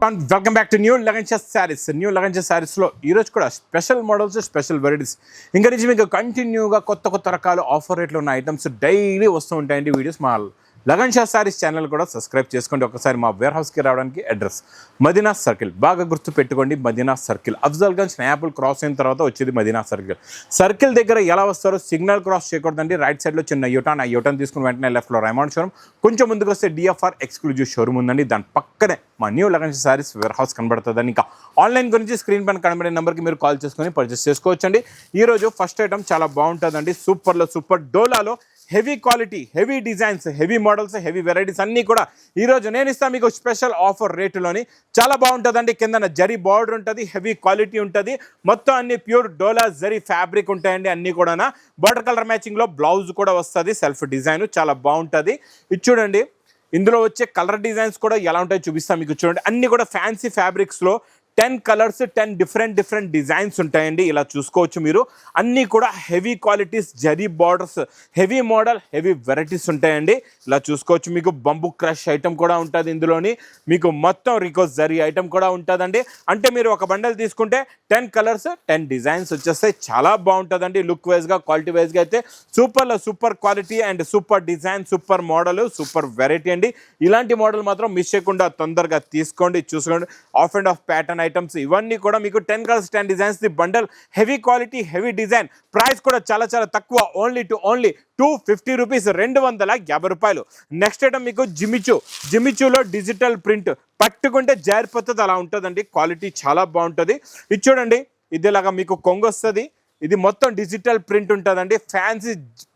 Welcome back to new Lagansha saris. New Lagansha శారీస్లో ఈరోజు కూడా స్పెషల్ మోడల్స్, స్పెషల్ వెరైటీస్, ఇంకా నుంచి మీకు కంటిన్యూగా కొత్త రకాల ఆఫర్ రేట్లు ఉన్న ఐటమ్స్ డైలీ వస్తూ ఉంటాయండి. వీడియోస్ మా లగన్షా శారీస్ ఛానల్ కూడా సబ్స్క్రైబ్ చేసుకోండి. ఒకసారి మా వేర్ హౌస్కి రావడానికి అడ్రస్ మదీనా సర్కిల్, బాగా గుర్తు పెట్టుకోండి. మదీనా సర్కిల్, అఫ్జల్గంజ్ స్నాపుల్ క్రాస్ అయిన తర్వాత వచ్చేది మదీనా సర్కిల్ దగ్గర ఎలా వస్తారో సిగ్నల్ క్రాస్ చేయకూడదండి. రైట్ సైడ్లో చిన్న యూటర్న్, ఆ యూటర్న్ తీసుకుని వెంటనే లెఫ్ట్లో రైమాండ్ షోరూమ్, కొంచెం ముందుకు వస్తే డిఎఫ్ఆర్ ఎక్స్క్లూజివ్ షోరూమ్ ఉందండి. దాని పక్కనే మా new Lagansha sarees warehouse కనబడుతుందని. ఇంకా ఆన్లైన్ గురించి స్క్రీన్ పైన కనబడే నెంబర్కి మీరు కాల్ చేసుకొని పర్చేస్ చేసుకోవచ్చండి. ఈరోజు ఫస్ట్ ఐటమ్ చాలా బాగుంటుందండి. సూపర్ డోలాలో heavy quality, heavy designs, heavy models, heavy varieties అన్నీ కూడా ఈరోజు నేను ఇస్తాను మీకు స్పెషల్ ఆఫర్ రేటులోని. చాలా బాగుంటుందండి. కిందన జరీ బార్డర్ ఉంటుంది, హెవీ క్వాలిటీ ఉంటుంది. మొత్తం అన్ని ప్యూర్ డోలా జరీ ఫ్యాబ్రిక్ ఉంటాయండి. అన్నీ కూడా బార్డర్ కలర్ మ్యాచింగ్లో బ్లౌజ్ కూడా వస్తుంది, సెల్ఫ్ డిజైన్ చాలా బాగుంటుంది. ఇది చూడండి, ఇందులో వచ్చే కలర్ డిజైన్స్ కూడా ఎలా ఉంటాయో చూపిస్తాను మీకు. చూడండి, అన్నీ కూడా ఫ్యాన్సీ ఫ్యాబ్రిక్స్లో 10 కలర్స్, 10 డిఫరెంట్ డిజైన్స్ ఉంటాయండి. ఇలా చూసుకోవచ్చు మీరు. అన్నీ కూడా heavy qualities, zari borders, heavy model, heavy varieties ఉంటాయండి. ఇలా చూసుకోవచ్చు. మీకు బంబు క్రష్ ఐటమ్ కూడా ఉంటుంది ఇందులోని. మీకు మొత్తం రికోస్ జరీ ఐటమ్ కూడా ఉంటుందండి. అంటే మీరు ఒక బండల్ తీసుకుంటే 10 కలర్స్, 10 డిజైన్స్ వచ్చేస్తాయి. చాలా బాగుంటుందండి. లుక్ వైజ్గా, క్వాలిటీ వైజ్గా అయితే super quality and super design, super model, super variety అండి. ఇలాంటి మోడల్ మాత్రం మిస్ చేయకుండా తొందరగా తీసుకోండి. చూసుకోండి, of and of pattern items ఇవన్నీ కూడా మీకు 10 colours, 10 designs the bundle. Heavy quality, heavy design. Price కూడా చాలా తక్కువ. ఓన్లీ 250 రూపీస్, 250 రూపాయలు. నెక్స్ట్ ఐటమ్ మీకు జిమిచూలో డిజిటల్ ప్రింట్. పట్టుకుంటే జారిపోతుంది, అలా ఉంటుందండి. క్వాలిటీ చాలా బాగుంటుంది. ఇది చూడండి, ఇదిలాగా మీకు కొంగు వస్తుంది. ఇది మొత్తం డిజిటల్ ప్రింట్ ఉంటుందండి. ఫ్యాన్సీ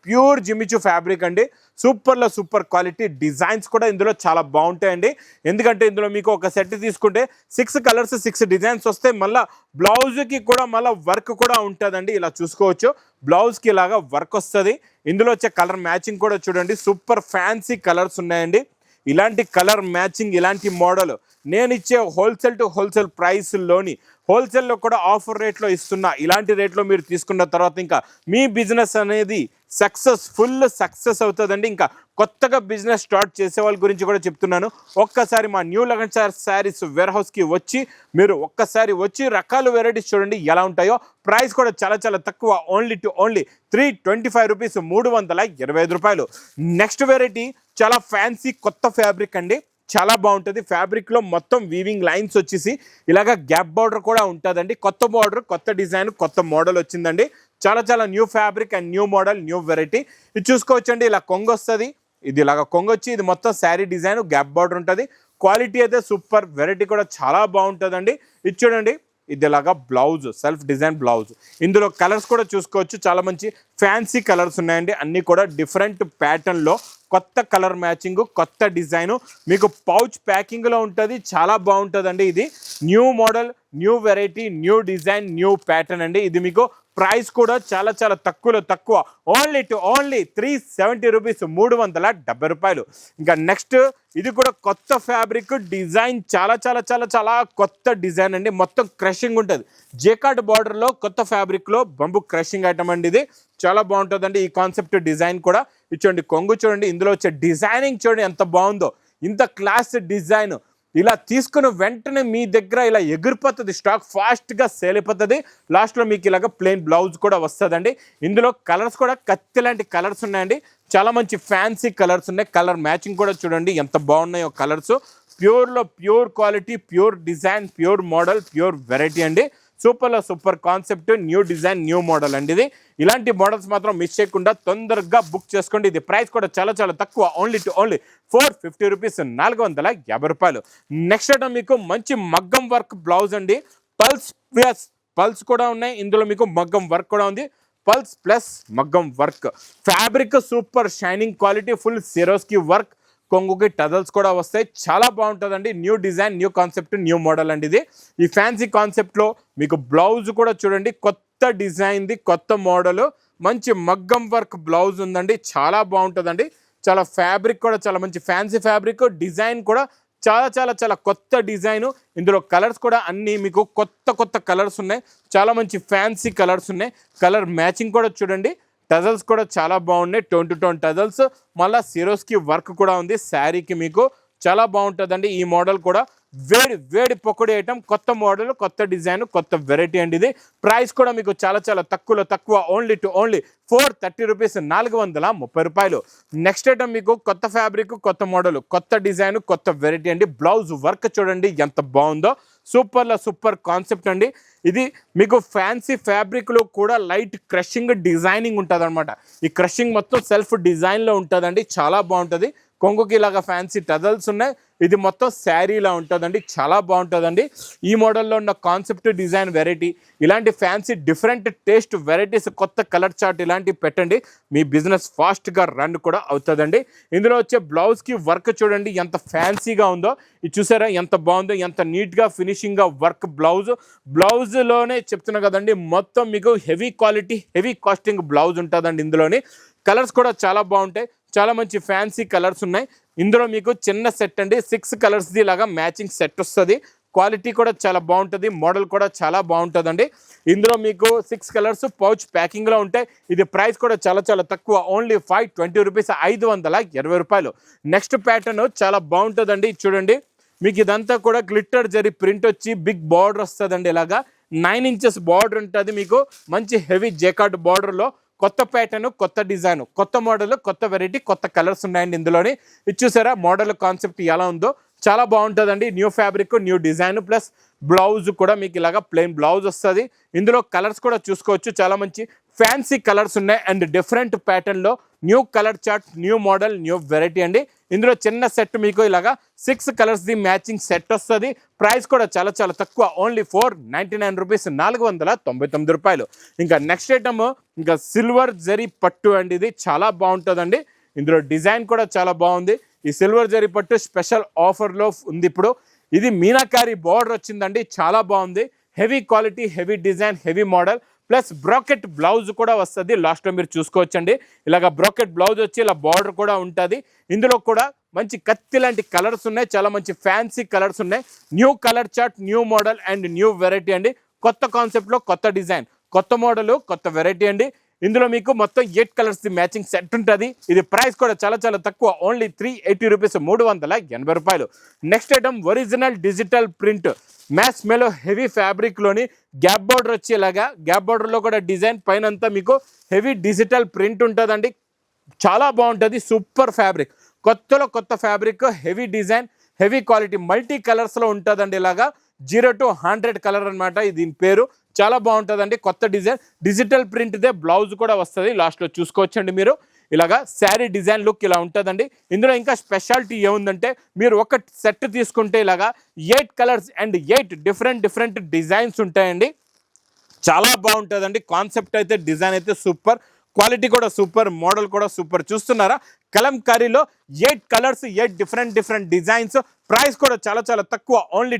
ప్యూర్ జిమిచూ ఫ్యాబ్రిక్ అండి. Super quality. డిజైన్స్ కూడా ఇందులో చాలా బాగుంటాయండి. ఎందుకంటే ఇందులో మీకు ఒక సెట్ తీసుకుంటే 6 కలర్స్, 6 డిజైన్స్ వస్తాయి. మళ్ళీ బ్లౌజ్కి కూడా వర్క్ కూడా ఉంటుందండి. ఇలా చూసుకోవచ్చు, బ్లౌజ్కి ఇలాగా వర్క్ వస్తుంది. ఇందులో వచ్చే కలర్ మ్యాచింగ్ కూడా చూడండి, సూపర్ ఫ్యాన్సీ కలర్స్ ఉన్నాయండి. ఇలాంటి కలర్ మ్యాచింగ్, ఇలాంటి మోడల్ నేను ఇచ్చే హోల్సేల్ టు హోల్సేల్ ప్రైస్లోని, హోల్సేల్లో కూడా ఆఫర్ రేట్లో ఇస్తున్నా. ఇలాంటి రేట్లో మీరు తీసుకున్న తర్వాత ఇంకా మీ బిజినెస్ అనేది ఫుల్ సక్సెస్ అవుతుందండి. ఇంకా కొత్తగా బిజినెస్ స్టార్ట్ చేసే వాళ్ళ గురించి కూడా చెప్తున్నాను. ఒక్కసారి మా న్యూ లగన్షా శారీస్ వేర్ హౌస్కి మీరు ఒక్కసారి వచ్చి రకాల వెరైటీస్ చూడండి ఎలా ఉంటాయో. ప్రైస్ కూడా చాలా తక్కువ. ఓన్లీ 325 రూపీస్, 325 రూపాయలు. నెక్స్ట్ వెరైటీ చాలా ఫ్యాన్సీ కొత్త ఫ్యాబ్రిక్ అండి. చాలా బాగుంటుంది. ఫ్యాబ్రిక్లో మొత్తం వీవింగ్ లైన్స్ వచ్చేసి ఇలాగ గ్యాప్ బార్డర్ కూడా ఉంటుందండి. కొత్త బార్డర్, కొత్త డిజైన్, కొత్త మోడల్ వచ్చిందండి. చాలా new fabric and new model, new variety. ఇది చూసుకోవచ్చండి, ఇలా కొంగు వస్తుంది. ఇది ఇలాగ కొంగు వచ్చి ఇది మొత్తం శారీ డిజైన్, గ్యాప్ బార్డర్ ఉంటుంది. క్వాలిటీ అయితే సూపర్, వెరైటీ కూడా చాలా బాగుంటుందండి. ఇది చూడండి, ఇది ఇలాగా బ్లౌజ్, సెల్ఫ్ డిజైన్ బ్లౌజ్. ఇందులో కలర్స్ కూడా చూసుకోవచ్చు, చాలా మంచి ఫ్యాన్సీ కలర్స్ ఉన్నాయండి. అన్నీ కూడా డిఫరెంట్ ప్యాటర్న్లో కొత్త కలర్ మ్యాచింగ్, కొత్త డిజైను. మీకు పౌచ్ ప్యాకింగ్లో ఉంటుంది. చాలా బాగుంటుందండి. ఇది new model, new variety, new design, new pattern అండి. ఇది మీకు ప్రైస్ కూడా చాలా తక్కువ. ఓన్లీ 370 రూపీస్, 370 రూపాయలు. ఇంకా నెక్స్ట్ ఇది కూడా కొత్త ఫ్యాబ్రిక్, డిజైన్ చాలా కొత్త డిజైన్ అండి. మొత్తం క్రషింగ్ ఉంటుంది. జేకార్డ్ బార్డర్లో కొత్త ఫ్యాబ్రిక్లో బంబు క్రషింగ్ ఐటమ్ అండి. ఇది చాలా బాగుంటుందండి. ఈ కాన్సెప్ట్ డిజైన్ కూడా చూడండి, కొంగు చూడండి, ఇందులో వచ్చే డిజైనింగ్ చూడండి ఎంత బాగుందో. ఇంత క్లాస్ డిజైన్ ఇలా తీసుకున్న వెంటనే మీ దగ్గర ఇలా ఎగిరిపోతుంది. స్టాక్ ఫాస్ట్గా సేల్ అయిపోతుంది. లాస్ట్లో మీకు ఇలాగ ప్లెయిన్ బ్లౌజ్ కూడా వస్తుందండి. ఇందులో కలర్స్ కూడా కత్తి లాంటి కలర్స్ ఉన్నాయండి. చాలా మంచి ఫ్యాన్సీ కలర్స్ ఉన్నాయి. కలర్ మ్యాచింగ్ కూడా చూడండి ఎంత బాగున్నాయో కలర్స్. ప్యూర్లో pure quality, pure design, pure model, pure variety అండి. Super concept, new design, new model అండి. ఇది ఇలాంటి మోడల్స్ మాత్రం మిస్ చేయకుండా తొందరగా బుక్ చేసుకోండి. ఇది ప్రైస్ కూడా చాలా తక్కువ. ఓన్లీ 450 రూపీస్, 450 రూపాయలు. నెక్స్ట్ ఐటమ్ మీకు మంచి మగ్గం వర్క్ బ్లౌజ్ అండి. పల్స్ కూడా ఉన్నాయి. ఇందులో మీకు మగ్గం వర్క్ కూడా ఉంది. పల్స్ ప్లస్ మగ్గం work. Fabric super shining quality, full Swarovski work, కొంగుకి టజల్స్ కూడా వస్తాయి. చాలా బాగుంటుందండి. New design, new concept, new model అండి. ఇది ఈ ఫ్యాన్సీ కాన్సెప్ట్లో మీకు బ్లౌజ్ కూడా చూడండి, కొత్త డిజైన్ది, కొత్త మోడల్, మంచి మగ్గం వర్క్ బ్లౌజ్ ఉందండి. చాలా బాగుంటుందండి. చాలా ఫ్యాబ్రిక్ కూడా చాలా మంచి ఫ్యాన్సీ ఫ్యాబ్రిక్. డిజైన్ కూడా చాలా కొత్త డిజైను. ఇందులో కలర్స్ కూడా అన్నీ మీకు కొత్త కలర్స్ ఉన్నాయి. చాలా మంచి ఫ్యాన్సీ కలర్స్ ఉన్నాయి. కలర్ మ్యాచింగ్ కూడా చూడండి, టజల్స్ కూడా చాలా బాగున్నాయి. టోన్ టు టోన్ టజల్స్, మళ్ళీ సిరోస్కి వర్క్ కూడా ఉంది. శారీకి మీకు చాలా బాగుంటుందండి. ఈ మోడల్ కూడా వేడి వేడి పకోడీ ఐటమ్, కొత్త మోడల్, కొత్త డిజైన్, కొత్త వెరైటీ అండి. ఇది ప్రైస్ కూడా మీకు చాలా చాలా తక్కువ, ఓన్లీ 430 రూపీస్, 430 రూపాయలు. నెక్స్ట్ ఐటమ్ మీకు కొత్త ఫ్యాబ్రిక్, కొత్త మోడల్, కొత్త డిజైన్, కొత్త వెరైటీ అండి. బ్లౌజ్ వర్క్ చూడండి ఎంత బాగుందో, సూపర్ కాన్సెప్ట్ అండి. ఇది మీకు ఫ్యాన్సీ ఫ్యాబ్రిక్లో కూడా లైట్ క్రషింగ్ డిజైనింగ్ ఉంటుంది అనమాట. ఈ క్రషింగ్ మొత్తం సెల్ఫ్ డిజైన్లో ఉంటుందండి, చాలా బాగుంటుంది. కొంగుకి ఇలాగా ఫ్యాన్సీ టజల్స్ ఉన్నాయి. ఇది మొత్తం శారీలా ఉంటుందండి, చాలా బాగుంటుందండి. ఈ మోడల్లో ఉన్న కాన్సెప్ట్, డిజైన్, వెరైటీ, ఇలాంటి ఫ్యాన్సీ డిఫరెంట్ టేస్ట్ వెరైటీస్, కొత్త కలర్ చార్ట్ ఇలాంటివి పెట్టండి, మీ బిజినెస్ ఫాస్ట్గా రన్ కూడా అవుతుందండి. ఇందులో వచ్చే బ్లౌజ్కి వర్క్ చూడండి ఎంత ఫ్యాన్సీగా ఉందో. ఇది చూసారా ఎంత బాగుందో, ఎంత నీట్గా ఫినిషింగ్గా వర్క్. బ్లౌజ్లోనే చెప్తున్నా కదండి, మొత్తం మీకు heavy quality, heavy casting blouse ఉంటుందండి. ఇందులోని కలర్స్ కూడా చాలా బాగుంటాయి, చాలా మంచి ఫ్యాన్సీ కలర్స్ ఉన్నాయి. ఇందులో మీకు చిన్న సెట్ అండి, 6 కలర్స్ది ఇలాగా మ్యాచింగ్ సెట్ వస్తుంది. క్వాలిటీ కూడా చాలా బాగుంటుంది, మోడల్ కూడా చాలా బాగుంటుందండి. ఇందులో మీకు 6 కలర్స్ పౌచ్ ప్యాకింగ్లో ఉంటాయి. ఇది ప్రైస్ కూడా చాలా చాలా తక్కువ, ఓన్లీ 520 రూపీస్, 520 రూపాయలు. నెక్స్ట్ ప్యాటర్న్ చాలా బాగుంటుందండి, చూడండి. మీకు ఇదంతా కూడా గ్లిట్టర్ జరీ ప్రింట్ వచ్చి బిగ్ బార్డర్ వస్తుందండి. ఇలాగా 9 ఇంచెస్ బార్డర్ ఉంటుంది మీకు, మంచి హెవీ జేకార్డ్ బార్డర్లో. కొత్త ప్యాటర్న్, కొత్త డిజైన్, కొత్త మోడల్, కొత్త వెరైటీ, కొత్త కలర్స్ ఉన్నాయండి ఇందులోని. ఇది చూసారా మోడల్ కాన్సెప్ట్ ఎలా ఉందో, చాలా బాగుంటుందండి. New fabric, new design, plus blouse కూడా మీకు ఇలాగా ప్లెయిన్ బ్లౌజ్ వస్తుంది. ఇందులో కలర్స్ కూడా చూసుకోవచ్చు, చాలా మంచి ఫ్యాన్సీ కలర్స్ ఉన్నాయి అండ్ డిఫరెంట్ ప్యాటర్న్లో new colour chart, new model, new variety అండి. ఇందులో చిన్న సెట్ మీకు ఇలాగా 6 కలర్స్ది మ్యాచింగ్ సెట్ వస్తుంది. ప్రైస్ కూడా చాలా చాలా తక్కువ, ఓన్లీ 499 రూపీస్, 499 రూపాయలు. ఇంకా నెక్స్ట్ ఐటమ్ ఇంకా సిల్వర్ జరీ పట్టు అండి. ఇది చాలా బాగుంటుందండి. ఇందులో డిజైన్ కూడా చాలా బాగుంది. ఈ సిల్వర్ జరీ పట్టు స్పెషల్ ఆఫర్లో ఉంది ఇప్పుడు. ఇది మీనాకారి బార్డర్ వచ్చిందండి, చాలా బాగుంది. Heavy quality, heavy design, heavy model, plus bracket blouse కూడా వస్తుంది. లాస్ట్లో మీరు చూసుకోవచ్చండి, ఇలాగ బ్రాకెట్ బ్లౌజ్ వచ్చి ఇలా బార్డర్ కూడా ఉంటుంది. ఇందులో కూడా మంచి కత్తి లాంటి కలర్స్ ఉన్నాయి, చాలా మంచి ఫ్యాన్సీ కలర్స్ ఉన్నాయి. New colour chart, new model and new variety అండి. కొత్త కాన్సెప్ట్లో కొత్త డిజైన్, కొత్త మోడల్, కొత్త వెరైటీ అండి. ఇందులో మీకు మొత్తం 8 కలర్స్ మ్యాచింగ్ సెట్ ఉంటుంది. ఇది ప్రైస్ కూడా చాలా చాలా తక్కువ, ఓన్లీ 380 రూపీస్, 380 రూపాయలు. Next item original digital print match మేలో హెవీ ఫ్యాబ్రిక్లోని గ్యాప్ బార్డర్ వచ్చేలాగా, గ్యాప్ బార్డర్లో కూడా డిజైన్ పైన అంతా మీకు హెవీ డిజిటల్ ప్రింట్ ఉంటుందండి, చాలా బాగుంటుంది. సూపర్ ఫ్యాబ్రిక్, కొత్త fabric, heavy design, heavy quality, multi కలర్స్లో ఉంటుందండి. ఇలాగా 0 to 100 కలర్ అనమాట దీని పేరు. చాలా బాగుంటుందండి, కొత్త డిజైన్, డిజిటల్ ప్రింట్దే బ్లౌజ్ కూడా వస్తుంది. లాస్ట్లో చూసుకోవచ్చండి మీరు. ఇలాగా శారీ డిజైన్ లుక్ ఇలా ఉంటుందండి. ఇందులో ఇంకా స్పెషాలిటీ ఏముందంటే, మీరు ఒక సెట్ తీసుకుంటే ఇలాగా 8 కలర్స్ అండ్ 8 డిఫరెంట్ డిజైన్స్ ఉంటాయండి. చాలా బాగుంటుందండి. కాన్సెప్ట్ అయితే, డిజైన్ అయితే సూపర్, క్వాలిటీ కూడా సూపర్, మోడల్ కూడా సూపర్. చూస్తున్నారా కలంకారీలో 8 కలర్స్, 8 డిఫరెంట్ డిజైన్స్. ప్రైస్ కూడా చాలా చాలా తక్కువ, ఓన్లీ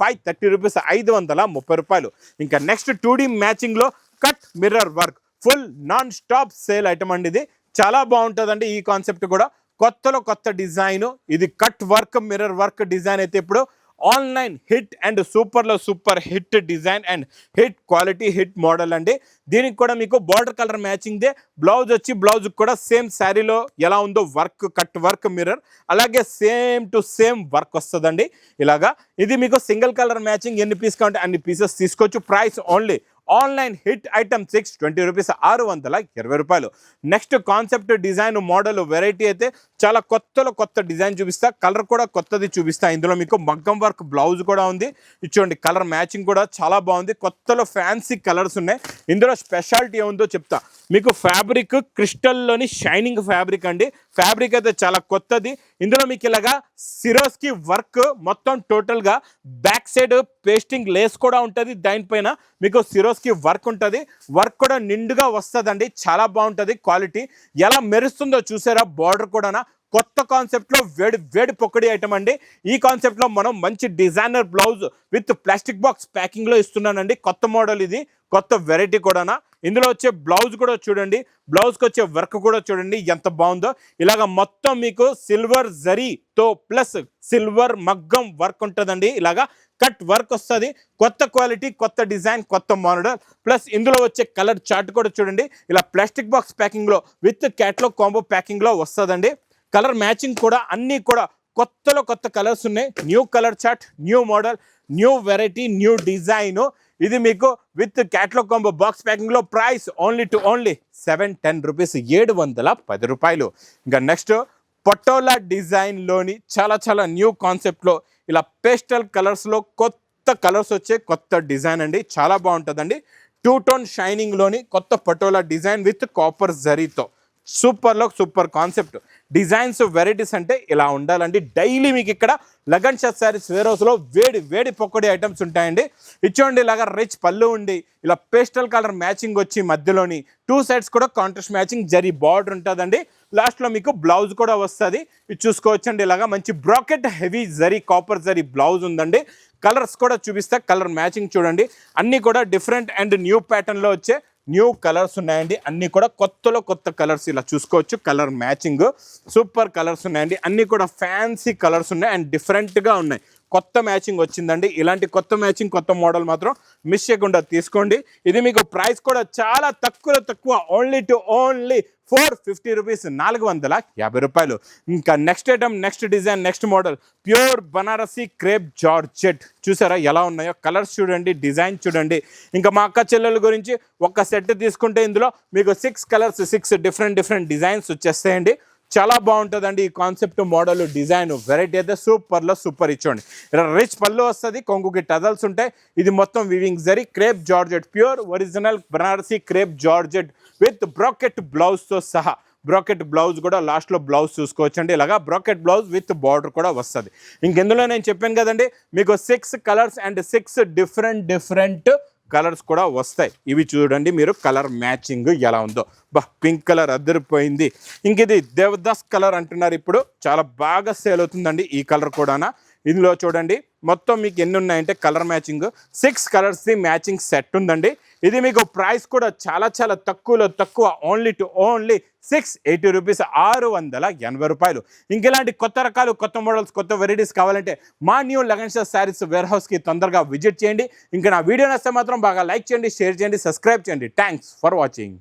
530 రూపీస్, 530 రూపాయలు. ఇంకా నెక్స్ట్ 2D మ్యాచింగ్లో cut mirror work, full nonstop sale item అండి. ఇది చాలా బాగుంటుందండి. ఈ కాన్సెప్ట్ కూడా కొత్త డిజైన్. ఇది cut work, mirror work design అయితే ఇప్పుడు online hit and super hit design and hit quality, hit model అండి. దీనికి కూడా మీకు బార్డర్ కలర్ మ్యాచింగ్దే బ్లౌజ్ వచ్చి, బ్లౌజ్ కూడా సేమ్ శారీలో ఎలా ఉందో వర్క్, కట్ వర్క్, మిర్రర్, అలాగే సేమ్ టు సేమ్ వర్క్ వస్తుందండి. ఇలాగా ఇది మీకు సింగిల్ కలర్ మ్యాచింగ్, ఎన్ని పీస్ కావాలంటే అన్ని పీసెస్ తీసుకోవచ్చు. Price only online hit item 620 rupees, 620 రూపాయలు. Next concept, design, model, variety అయితే చాలా కొత్త డిజైన్ చూపిస్తా. కలర్ కూడా కొత్తది చూపిస్తా. ఇందులో మీకు మగ్గం వర్క్ బ్లౌజ్ కూడా ఉంది. ఇచ్చోండి కలర్ మ్యాచింగ్ కూడా చాలా బాగుంది. కొత్తలో ఫ్యాన్సీ కలర్స్ ఉన్నాయి. ఇందులో స్పెషాలిటీ ఏముందో చెప్తా. మీకు ఫ్యాబ్రిక్ క్రిస్టల్లోని షైనింగ్ ఫ్యాబ్రిక్ అండి. ఫ్యాబ్రిక్ అయితే చాలా కొత్తది. ఇందులో మీకు ఇలాగా సిరోస్కి వర్క్ మొత్తం టోటల్గా బ్యాక్ సైడ్ పేస్టింగ్ లేస్ కూడా ఉంటుంది. దానిపైన మీకు సిరోస్కి వర్క్ ఉంటుంది. వర్క్ కూడా నిండుగా వస్తుందండి, చాలా బాగుంటుంది. క్వాలిటీ ఎలా మెరుస్తుందో చూసారా. బార్డర్ కూడా కొత్త కాన్సెప్ట్లో వేడి పొక్కడి ఐటమ్ అండి. ఈ కాన్సెప్ట్లో మనం మంచి designer blouse with plastic box ప్యాకింగ్లో ఇస్తున్నానండి. కొత్త మోడల్ ఇది, కొత్త వెరైటీ కూడా. ఇందులో వచ్చే బ్లౌజ్ కూడా చూడండి, బ్లౌజ్కి వచ్చే వర్క్ కూడా చూడండి ఎంత బాగుందో. ఇలాగ మొత్తం మీకు సిల్వర్ జరీతో ప్లస్ సిల్వర్ మగ్గం వర్క్ ఉంటుందండి. ఇలాగా కట్ వర్క్ వస్తుంది. కొత్త క్వాలిటీ, కొత్త డిజైన్, కొత్త మోడల్, ప్లస్ ఇందులో వచ్చే కలర్ చార్ట్ కూడా చూడండి. ఇలా ప్లాస్టిక్ బాక్స్ ప్యాకింగ్లో విత్ క్యాట్లాగ్ కాంబో ప్యాకింగ్లో వస్తుందండి. కలర్ మ్యాచింగ్ కూడా అన్నీ కూడా కొత్తలో కొత్త కలర్స్ ఉన్నాయి. New colour chart, new model, new variety, new design. ఇది మీకు with catalogue combo box packing లో ప్రైస్ ఓన్లీ 710 రూపీస్, 710 రూపాయలు. ఇంకా నెక్స్ట్ పటోలా డిజైన్ లోని చాలా చాలా న్యూ కాన్సెప్ట్ లో ఇలా పేస్టల్ కలర్స్ లో కొత్త కలర్స్ వచ్చే కొత్త డిజైన్ అండి. చాలా బాగుంటుందండి. 2 టోన్ షైనింగ్ లోని కొత్త పటోలా డిజైన్ విత్ కాపర్ జరీతో సూపర్లో సూపర్ కాన్సెప్ట్. డిజైన్స్ వెరైటీస్ అంటే ఇలా ఉండాలండి. డైలీ మీకు ఇక్కడ లగన్ షాట్ శారీస్ వేర్ హౌస్లో వేడి వేడి పకోడీ ఐటమ్స్ ఉంటాయండి. ఇచ్చోండి ఇలాగా రిచ్ పళ్ళు ఉండి ఇలా పేస్టల్ కలర్ మ్యాచింగ్ వచ్చి మధ్యలోని 2 సైడ్స్ కూడా కాంట్రాస్ట్ మ్యాచింగ్ జరీ బార్డర్ ఉంటుందండి. లాస్ట్లో మీకు బ్లౌజ్ కూడా వస్తుంది. ఇది చూసుకోవచ్చండి. ఇలాగా మంచి bracket heavy zari copper zari blouse ఉందండి. కలర్స్ కూడా చూపిస్తా. కలర్ మ్యాచింగ్ చూడండి. అన్నీ కూడా డిఫరెంట్ అండ్ న్యూ ప్యాటర్న్లో వచ్చే న్యూ కలర్స్ ఉన్నాయండి. అన్నీ కూడా కొత్తలో కొత్త కలర్స్ ఇలా చూసుకోవచ్చు. కలర్ మ్యాచింగ్ సూపర్ కలర్స్ ఉన్నాయండి. అన్నీ కూడా ఫ్యాన్సీ కలర్స్ ఉన్నాయి అండ్ డిఫరెంట్గా ఉన్నాయి. కొత్త మ్యాచింగ్ వచ్చిందండి. ఇలాంటి కొత్త మ్యాచింగ్ కొత్త మోడల్ మాత్రం మిస్ చేయకుండా తీసుకోండి. ఇది మీకు ప్రైస్ కూడా చాలా తక్కువ ఓన్లీ 450 రూపీస్, 450 రూపాయలు. ఇంకా next item, next design, next model pure Banarasi crepe georgette. చూసారా ఎలా ఉన్నాయో? కలర్స్ చూడండి, డిజైన్ చూడండి. ఇంకా మా అక్క చెల్లెల గురించి ఒక సెట్ తీసుకుంటే ఇందులో మీకు 6 కలర్స్, 6 డిఫరెంట్ డిజైన్స్ వచ్చేస్తాయండి. చాలా బాగుంటుందండి ఈ కాన్సెప్ట్, మోడల్, డిజైన్, వెరైటీ అయితే సూపర్లో సూపర్. ఇచ్చోండి రిచ్ పళ్ళు వస్తుంది, కొంగుకి టజల్స్ ఉంటాయి. ఇది మొత్తం weaving zari crepe georgette, pure original Banarasi crepe georgette with bracket బ్లౌజ్తో సహా. బ్రాకెట్ బ్లౌజ్ కూడా లాస్ట్లో బ్లౌజ్ చూసుకోవచ్చండి. ఇలాగా బ్రాకెట్ బ్లౌజ్ విత్ బార్డర్ కూడా వస్తుంది. ఇంకెందులో నేను చెప్పాను కదండి మీకు 6 కలర్స్ అండ్ 6 డిఫరెంట్ కలర్స్ కూడా వస్తాయి. ఇవి చూడండి మీరు కలర్ మ్యాచింగ్ ఎలా ఉందో. పింక్ కలర్ అదిరిపోయింది. ఇంక ఇది దేవదాస్ కలర్ అంటున్నారు ఇప్పుడు. చాలా బాగా సేల్ అవుతుందండి ఈ కలర్ కూడా. ఇందులో చూడండి మొత్తం మీకు ఎన్ని ఉన్నాయంటే కలర్ మ్యాచింగ్ 6 కలర్స్ది మ్యాచింగ్ సెట్ ఉందండి. ఇది మీకు ప్రైస్ కూడా చాలా చాలా తక్కువ ఓన్లీ 680 రూపీస్, 680 రూపాయలు. ఇంకెలాంటి కొత్త రకాలు, కొత్త మోడల్స్, కొత్త వెరైటీస్ కావాలంటే మా న్యూ లగన్ షాట్ శారీస్ వేర్ హౌస్కి తొందరగా విజిట్ చేయండి. ఇంకా నా వీడియో నచ్చితే మాత్రం బాగా లైక్ చేయండి, షేర్ చేయండి, సబ్స్క్రైబ్ చేయండి. Thanks for watching.